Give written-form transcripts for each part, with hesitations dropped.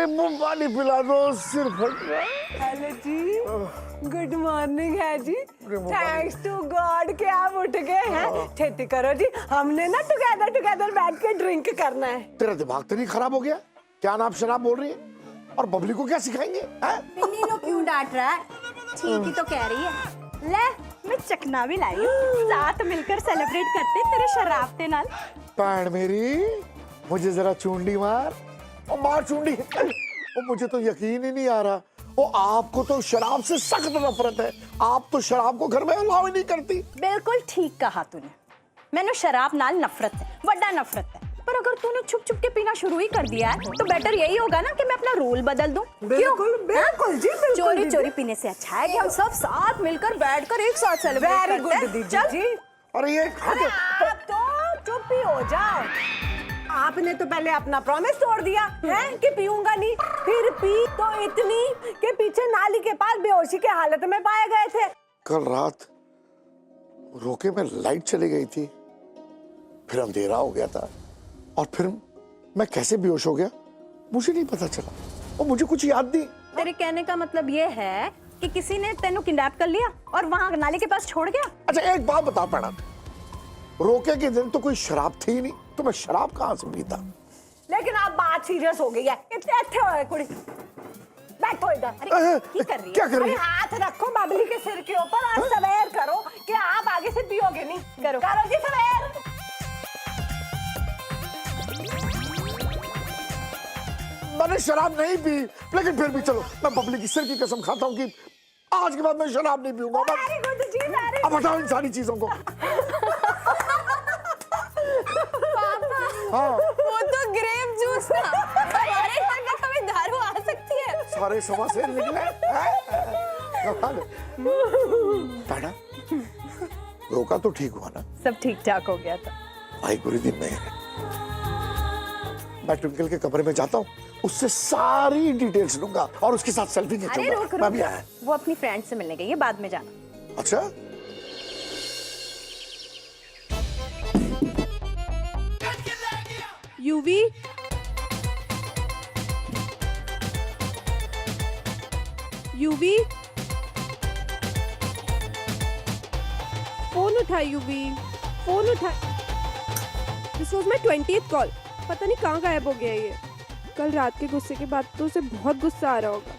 नींबू पानी पिला दो, सिर फट रहा है। हेलो जी, गुड मॉर्निंग है जी। थैंक्स टू गॉड कि आप उठ गए हैं। खेती करो जी, हमने ना टुगेदर बैठ के ड्रिंक करना है। तेरा दिमाग तो नहीं खराब हो गया? क्या नाम शराब बोल रही है? और बबली को क्या सिखाएंगे? पिन्नी लोग क्यों डांट रहा है? ठीक ही तो कह रही है। ले, मैं चखना भी लाई हूँ, साथ मिलकर सेलिब्रेट करते तेरे शराबते नाल। पैण मेरी, मुझे जरा चूंडी मार। और मार चूंडी। और मुझे तो यकीन ही नहीं आ रहा, वो आपको तो शराब से सख्त नफरत है। आप तो शराब को घर में अलाउ ही नहीं करती। बिल्कुल ठीक कहा तूने, मैंने शराब नाल नफरत है, बड़ा नफरत है। पर अगर तूने छुप छुप के पीना शुरू ही कर दिया है तो बेटर यही होगा ना कि मैं अपना रूल बदल दूं। बिल्कुल बिल्कुल जी, बिल्कुल। चोरी चोरी पीने से अच्छा है कि हम सब साथ मिलकर बैठकर एक साथ सेलिब्रेट वेरी करते हैं। गुड दीदी चल। जी। अरे ये अरे आप तो चुप ही हो जाओ। आपने तो पहले अपना प्रॉमिस तोड़ दिया है कि पीऊंगा नहीं, फिर पी तो इतनी कि पीछे नाली के पास बेहोशी के हालत में पाए गए थे। कल रात रोके में लाइट चली गई थी, फिर अंधेरा हो गया था, और फिर मैं कैसे बेहोश हो गया मुझे नहीं पता चला, और मुझे कुछ याद नहीं। तेरे कहने का मतलब ये है कि किसी ने तेनू किडनैप कर लिया और वहां नाली के पास छोड़ गया? अच्छा एक बात बता पड़ा, रोके के दिन तो कोई शराब थी ही नहीं, तो मैं शराब कहां से पीता? लेकिन अब बात सीरियस हो गई है। इतने अच्छे हो गए कुड़ी, बैठो इधर। अरे क्या कर रही है? क्या कर रही अरे है? हाथ रखो बबली के सिर के ऊपर और सवेर करो कि आप आगे से पियोगे नहीं। करो जी सवेर। मैंने शराब नहीं पी, लेकिन फिर भी चलो, मैं बबली की सिर की कसम खाता हूँ कि आज के बाद मैं शराब नहीं पीऊंगा। वेरी गुड जी, वेरी अब हटाओ इन सारी चीजों को। हाँ, वो तो ग्रेप जूस था। हमारे घर में कभी दारू आ सकती है? सारे सवा से निकले। टाटा, रोका तो ठीक हुआ ना? सब ठीक ठाक हो गया था। भाई गुरु दिन में मैं ट्विंकल के कमरे में जाता हूँ, उससे सारी डिटेल्स लूंगा और उसके साथ सेल्फी अरे खींचूंगा। रुक मैं भी आया। वो अपनी फ्रेंड से मिलने गई है, बाद में जाना। अच्छा, यूवी, यूवी, फोन उठा यूवी, फोन उठा। This was my 20th call. पता नहीं कहाँ गायब हो गया ये। कल रात के गुस्से के बाद तो उसे बहुत गुस्सा आ रहा होगा।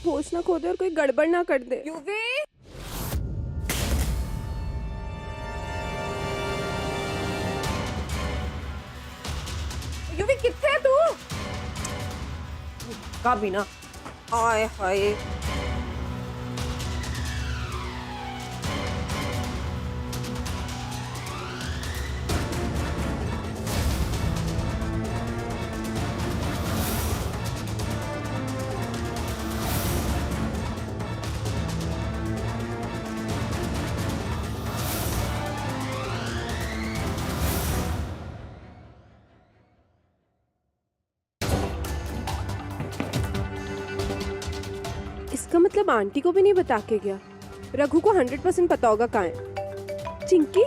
होश ना खो दे और कोई गड़बड़ ना कर दे। यूवी, यूवी किथे है तू? कभी ना। हाय हाय। इसका मतलब आंटी को भी नहीं बता के गया। रघु को 100% पता होगा कहाँ है। चिंकी,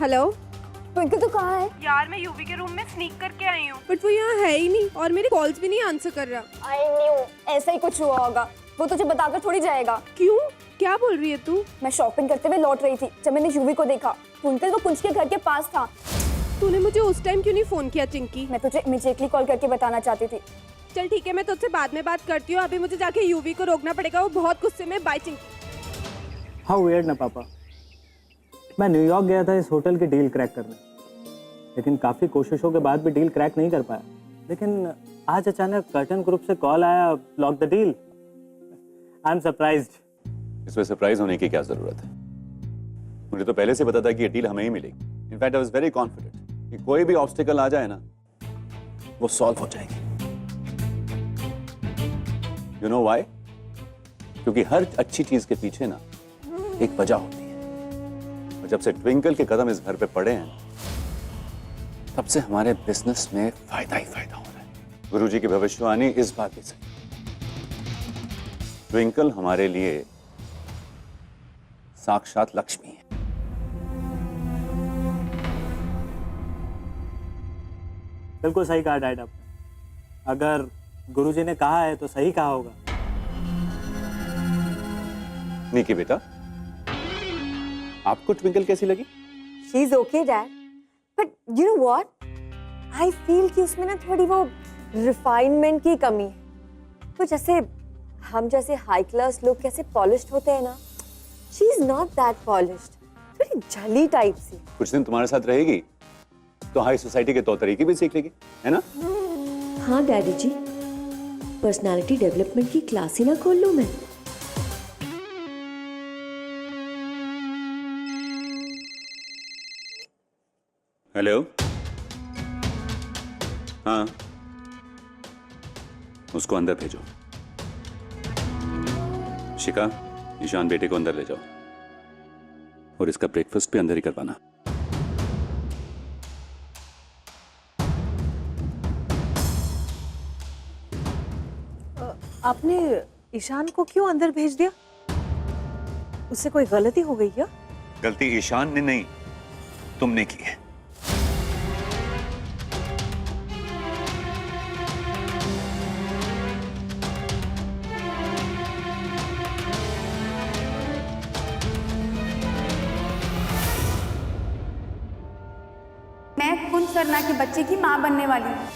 हेलो। ट्विंकल तो कहाँ है? यार मैं यूवी के रूम में स्नीक करके आई हूँ, बट वो यहाँ है ही नहीं और मेरे कॉल्स भी नहीं आंसर कर रहा। आई न्यू, ऐसा ही कुछ हुआ होगा। वो तुझे बताकर थोड़ी जाएगा। क्यों? क्या बोल रही है तू? मैं शॉपिंग करते हुए लौट रही थी जब मैंने यूवी को देखा। ट्विंकल वो कुंज के घर के पास था। तूने मुझे उस टाइम क्यों नहीं फोन किया चिंकी? मैं तुझे इमीडिएटली कॉल करके बताना चाहती थी। चल ठीक है, मैं तुझसे बाद में बात करती हूँ। अभी मुझे जाके यूवी को रोकना पड़ेगा, वो बहुत गुस्से में। बाय चिंकी। हाउ वियर्ड ना पापा। मैं न्यूयॉर्क गया था इस होटल की डील क्रैक करने, लेकिन काफ़ी कोशिशों के बाद भी डील क्रैक नहीं कर पाया। लेकिन आज अचानक कर्टन ग्रुप से कॉल आया, block the deal. I am surprised. इसमें सरप्राइज होने की क्या जरूरत है? मुझे तो पहले से पता था कि ये डील हमें ही मिलेगी। In fact I was very confident कि कोई भी ऑब्स्टिकल आ जाए ना, वो सॉल्व हो जाएगी। You know why? क्योंकि हर अच्छी चीज के पीछे ना एक वजह होती है, और जब से ट्विंकल के कदम इस घर पे पड़े हैं, तब से हमारे बिजनेस में फायदा ही फायदा हो रहा है। गुरुजी की भविष्यवाणी इस बात भी सही। ट्विंकल हमारे लिए साक्षात लक्ष्मी है। बिल्कुल सही कहा डैड आपने। अगर गुरुजी ने कहा है तो सही कहा होगा। निकी बेटा, आपको ट्विंकल कैसी लगी? She is okay dad, but you know what, I feel कि उसमें ना थोड़ी वो रिफाइनमेंट की कमी है। तो जैसे हम जैसे हाई क्लास लोग कैसे पॉलिश्ड होते हैं ना, she is not that polished, थोड़ी जली टाइप सी। कुछ दिन तुम्हारे साथ रहेगी तो हाई सोसाइटी के तौर तरीके भी सीख लेगी, है ना? हाँ डैडी जी, पर्सनालिटी डेवलपमेंट की क्लास ही ना खोल लूं मैं। हेलो, हाँ, उसको अंदर भेजो। शिखा, ईशान बेटे को अंदर ले जाओ और इसका ब्रेकफास्ट भी अंदर ही करवाना। आपने ईशान को क्यों अंदर भेज दिया? उससे कोई गलती हो गई क्या? गलती ईशान ने नहीं, तुमने की है। मैं कुंज सरना के बच्चे की मां बनने वाली हूँ।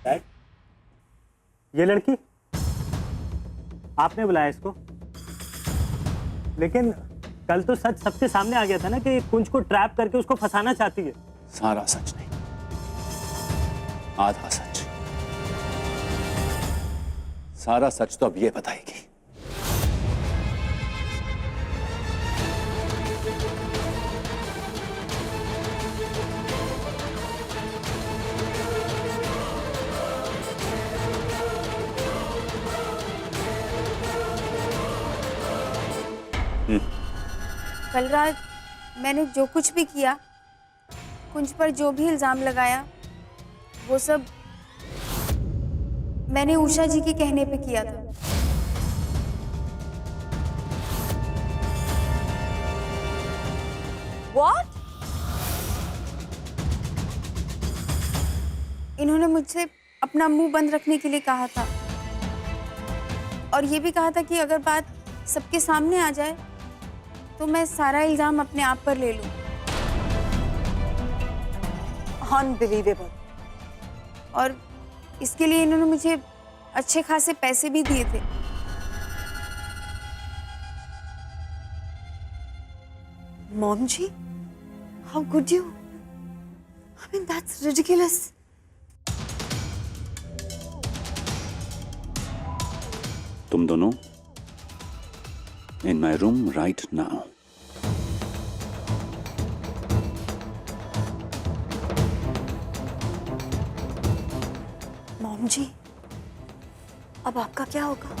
डैड, ये लड़की आपने बुलाया इसको, लेकिन कल तो सच सबके सामने आ गया था ना कि कुंज को ट्रैप करके उसको फंसाना चाहती है। सारा सच नहीं, आधा सच। सारा सच तो अब ये बताएगी। कल रात मैंने जो कुछ भी किया, कुंज पर जो भी इल्जाम लगाया, वो सब मैंने उषा जी के कहने पे किया था। व्हाट? इन्होंने मुझसे अपना मुंह बंद रखने के लिए कहा था और ये भी कहा था कि अगर बात सबके सामने आ जाए तो मैं सारा इल्जाम अपने आप पर ले लूं। अनबिलीवेबल। और इसके लिए इन्होंने मुझे अच्छे खासे पैसे भी दिए थे। Mom ji, how could you? I mean that's ridiculous. तुम दोनों in my room right now. Mom ji, अब आपका क्या होगा?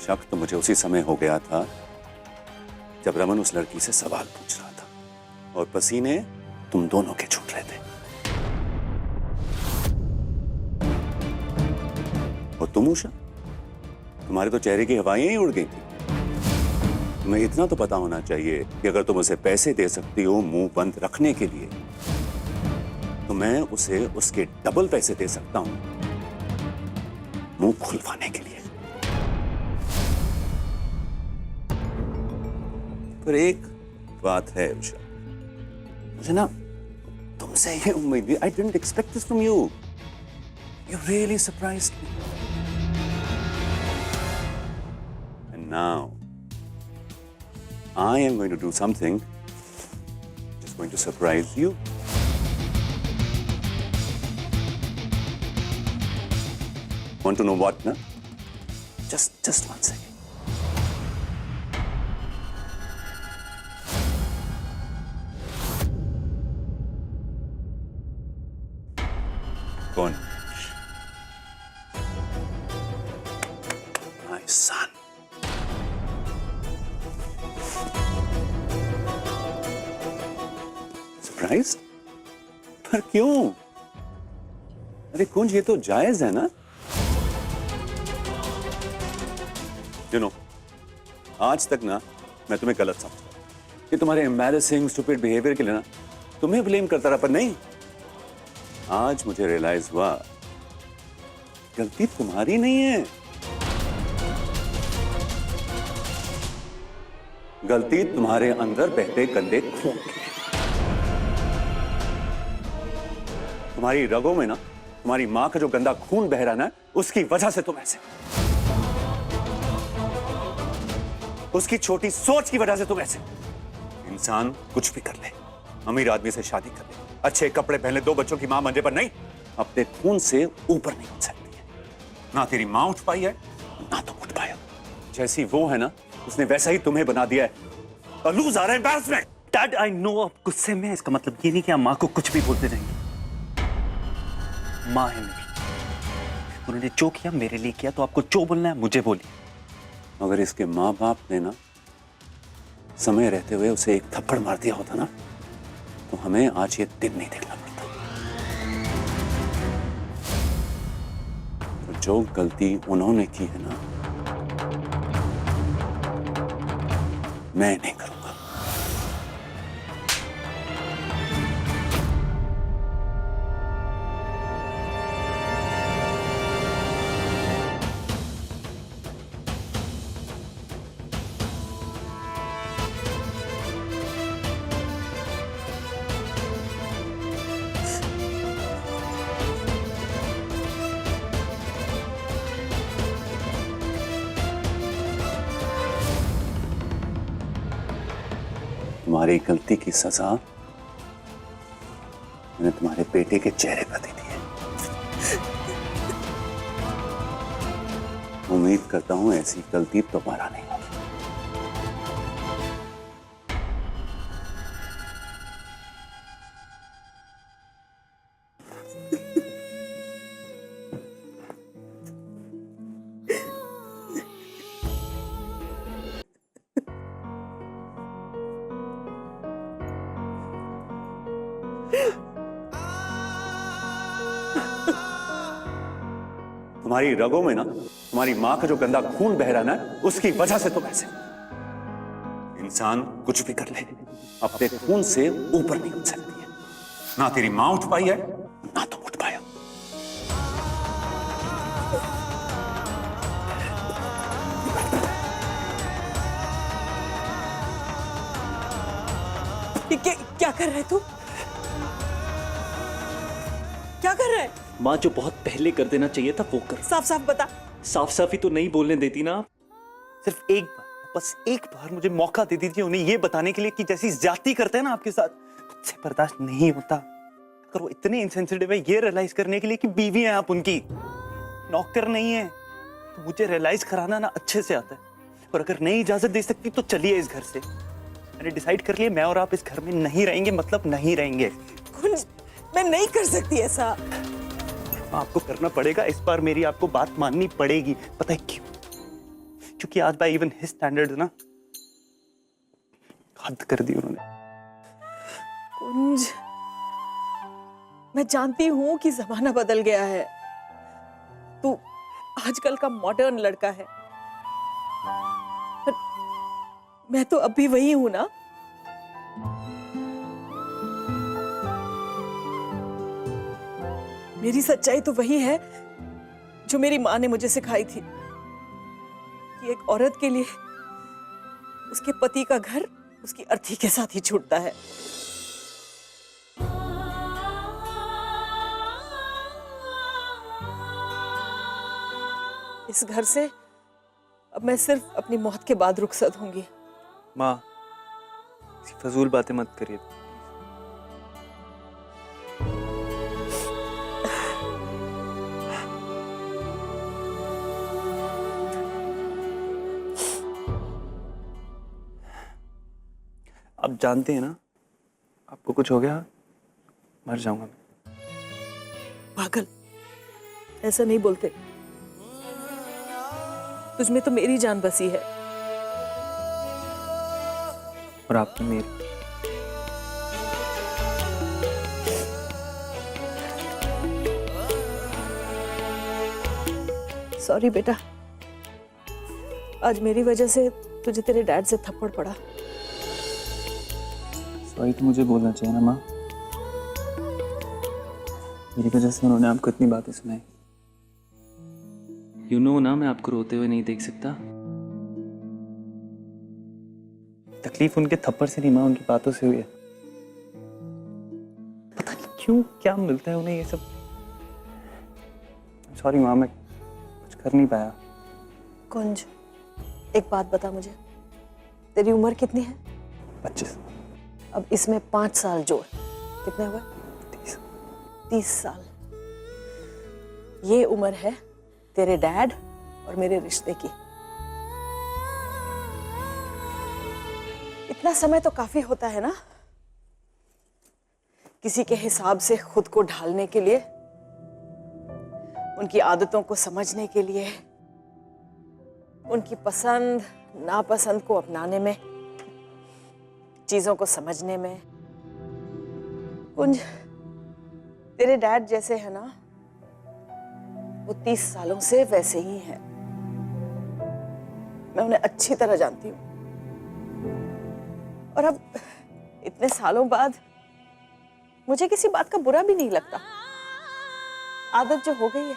शक तो मुझे उसी समय हो गया था जब रमन उस लड़की से सवाल पूछ रहा था और पसीने तुम दोनों के छूट रहे थे। और तुम उषा, तुम्हारे तो चेहरे की हवाएं ही उड़ गई थी। तुम्हें इतना तो पता होना चाहिए कि अगर तुम उसे पैसे दे सकती हो मुंह बंद रखने के लिए, तो मैं उसे उसके डबल पैसे दे सकता हूं मुंह खुलवाने के लिए। पर एक बात है उषा, मुझे ना तुमसे ये उम्मीद, I didn't expect this from you. You really surprised me. And now I am going to do something going to surprise you. Want to know what, na? Just 1 second. कौन? My son. सरप्राइज? पर क्यों? अरे कुंज, ये तो जायज है ना? You know, आज तक ना मैं तुम्हें गलत समझता, कि तुम्हारे एम्बैरेसिंग स्टूपिड बिहेवियर के लिए ना तुम्हें ब्लेम करता रहा, पर नहीं। आज मुझे रियलाइज हुआ गलती तुम्हारी नहीं है, गलती तुम्हारे अंदर बहते गंदे खून की है। तुम्हारी रगों में ना तुम्हारी मां का जो गंदा खून बह रहा ना, उसकी वजह से तुम ऐसे, उसकी छोटी सोच की वजह से तुम ऐसे। इंसान कुछ भी कर ले, अमीर आदमी से शादी कर ले, अच्छे कपड़े पहन ले, 2 बच्चों की मां बनने पर नहीं, अपने खून से ऊपर नहीं उठ सकती है। ना तेरी मां उठ पाई है, ना तुम उठ पाया। जैसी वो है ना, उसने वैसा ही तुम्हें बना दिया है। और लूज आ रहा है एम्बैरेसमेंट। डैड, आई नो आप गुस्से में, इसका मतलब ये नहीं कि आप माँ को कुछ भी बोलते रहेंगे। माँ है मेरी, उन्होंने जो किया मेरे लिए किया, तो आपको जो बोलना है मुझे बोलिए। अगर इसके माँ बाप ने ना समय रहते हुए उसे एक थप्पड़ मार दिया होता ना, तो हमें आज ये दिन नहीं देखना पड़ता। तो जो गलती उन्होंने की है ना, मैं नहीं करूंगा। तुम्हारी गलती की सजा मैंने तुम्हारे बेटे के चेहरे पर दे दी है। उम्मीद करता हूं ऐसी गलती दोबारा नहीं होगी। तुम्हारी रगों में ना तुम्हारी मां का जो गंदा खून बह रहा ना, उसकी वजह से तुम ऐसे। इंसान कुछ भी कर ले, अपने खून से ऊपर नहीं उठ सकती है। ना तेरी मां उठ पाई है, ना तुम उठ पाया। क्या कर रहे तू? क्या कर रहा है? माँ, जो बहुत पहले कर देना चाहिए था वो कर। साफ साफ बता। साफ साफ ही तो नहीं बोलने देती ना। सिर्फ एक बार, बस एक बार मुझे मौका दे दीजिए उन्हें ये बताने के लिए कि जैसी ज्यादती करते हैं ना आपके साथ, मुझसे बर्दाश्त नहीं होता। अगर वो इतने इनसेंसिटिव है ये रियलाइज करने के लिए कि बीवी हैं आप उनकी, नौकर नहीं है, तो मुझे रियलाइज कराना ना अच्छे से आता है। और अगर नहीं इजाजत दे सकती तो चलिए इस घर से। मैंने डिसाइड कर लिया, मैं और आप इस घर में नहीं रहेंगे, मतलब नहीं रहेंगे। कुंज, मैं नहीं कर सकती ऐसा। आपको करना पड़ेगा इस बार, मेरी आपको बात माननी पड़ेगी। पता है क्यों? क्योंकि आज बाय इवन हिज स्टैंडर्ड ना हद कर दी उन्होंने। कुंज, मैं जानती हूं कि जमाना बदल गया है, तू आजकल का मॉडर्न लड़का है, पर मैं तो अभी वही हूं ना। मेरी सच्चाई तो वही है जो मेरी माँ ने मुझे सिखाई थी कि एक औरत के लिए उसके पति का घर उसकी अर्थी के साथ ही छूटता है। इस घर से अब मैं सिर्फ अपनी मौत के बाद रुखसत होंगी। माँ, फजूल बातें मत करिए। आप जानते हैं ना, आपको कुछ हो गया मर जाऊंगा मैं। पागल, ऐसा नहीं बोलते। तुझमें तो मेरी जान बसी है। और आप तो मेरी। सॉरी बेटा, आज मेरी वजह से तुझे तेरे डैड से थप्पड़ पड़ा। सॉरी तो मुझे बोलना चाहिए ना माँ, मेरी वजह से उन्होंने आपको इतनी बातें सुनाई। यू नो ना, मैं आपको रोते हुए नहीं देख सकता। तकलीफ उनके थप्पड़ से नहीं माँ, उनकी बातों से हुई है। पता नहीं क्यों क्या मिलता है उन्हें ये सब। सॉरी माँ, मैं कुछ कर नहीं पाया। कुंज, एक बात बता मुझे, तेरी उम्र कितनी है? 25। अब इसमें 5 साल जोड़, कितने हुए? 30 साल। ये उम्र है तेरे डैड और मेरे रिश्ते की। इतना समय तो काफी होता है ना किसी के हिसाब से खुद को ढालने के लिए, उनकी आदतों को समझने के लिए, उनकी पसंद नापसंद को अपनाने में, चीजों को समझने में। कुंज, तेरे डैड जैसे है ना, वो 30 सालों से वैसे ही हैं। मैं उन्हें अच्छी तरह जानती हूँ। और अब इतने सालों बाद मुझे किसी बात का बुरा भी नहीं लगता। आदत जो हो गई है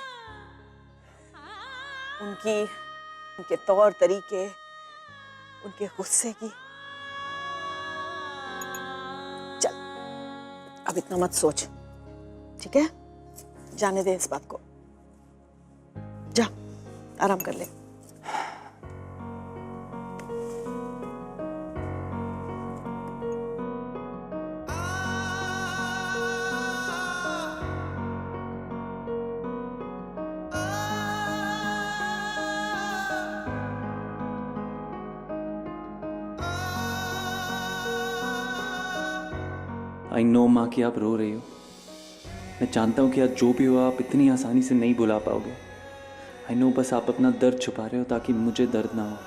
उनके तौर तरीके, उनके गुस्से की। चल, अब इतना मत सोच, ठीक है? जाने दे इस बात को। जा, आराम कर ले। आई नो माँ कि आप रो रही हो। मैं जानता हूँ कि आज जो भी हो आप इतनी आसानी से नहीं बुला पाओगे। आई नो, बस आप अपना दर्द छुपा रहे हो ताकि मुझे दर्द ना हो।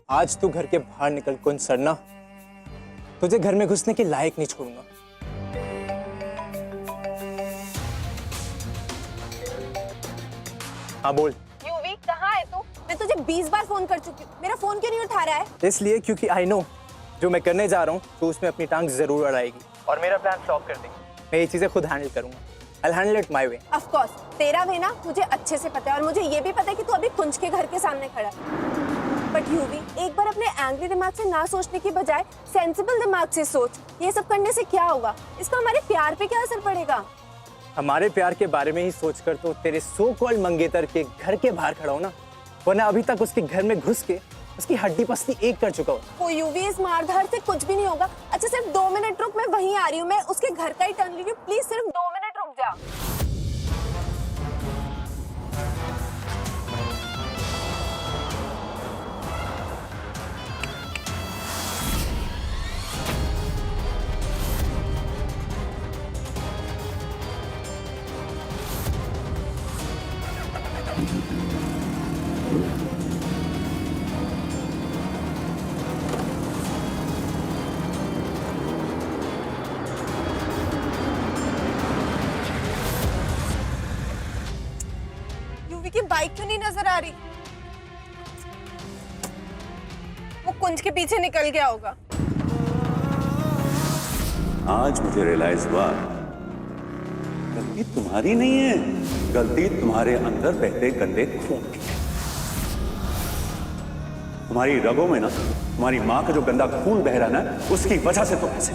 आज तू घर के बाहर निकल कुंज सरना, तुझे घर में घुसने के लायक नहीं छोड़ूंगा। हाँ बोल। यूवी, कहाँ है तू? मैं तुझे 20 बार फोन कर चुकी हूँ, मेरा फोन क्यों नहीं उठा रहा है? इसलिए क्योंकि आई नो जो मैं करने जा रहा हूँ तो उसमें अपनी टांग जरूर अड़ाएगी और मेरा प्लान फ्लॉप कर देगी। मैं ये चीजें खुद हैंडल करूंगा। I'll handle it my way. Of course, तेरा वे ना मुझे अच्छे से पता है और मुझे ये भी पता है कि तू अभी कुंज के घर के सामने खड़ा है। बट यूवी, एक बार अपने एंग्री दिमाग से ना सोचने की बजाय सेंसिबल दिमाग से सोच। ये सब करने से क्या होगा? इसका हमारे प्यार पे क्या असर पड़ेगा? हमारे प्यार के बारे में ही सोचकर तो तेरे सो कॉल्ड मंगेतर के घर के बाहर खड़ा हो ना, वरना अभी तक उसके घर में घुस के उसकी हड्डी पसली एक कर चुका हूँ। ओ यूवी, इस मारधाड़ से कुछ भी नहीं होगा। अच्छा सिर्फ 2 मिनट रुक, मैं वहीं आ रही हूँ। मैं उसके घर का ही टर्न ले रही हूँ। प्लीज सिर्फ 2 मिनट रुक जा। की बाइक क्यों नहीं नजर आ रही? वो कुंज के पीछे निकल गया होगा। आज मुझे रियलाइज हुआ गलती तुम्हारी नहीं है, गलती तुम्हारे अंदर बहते गंदे खून की है। तुम्हारी रगों में ना तुम्हारी माँ का जो गंदा खून बह रहा है ना, उसकी वजह से तुम ऐसे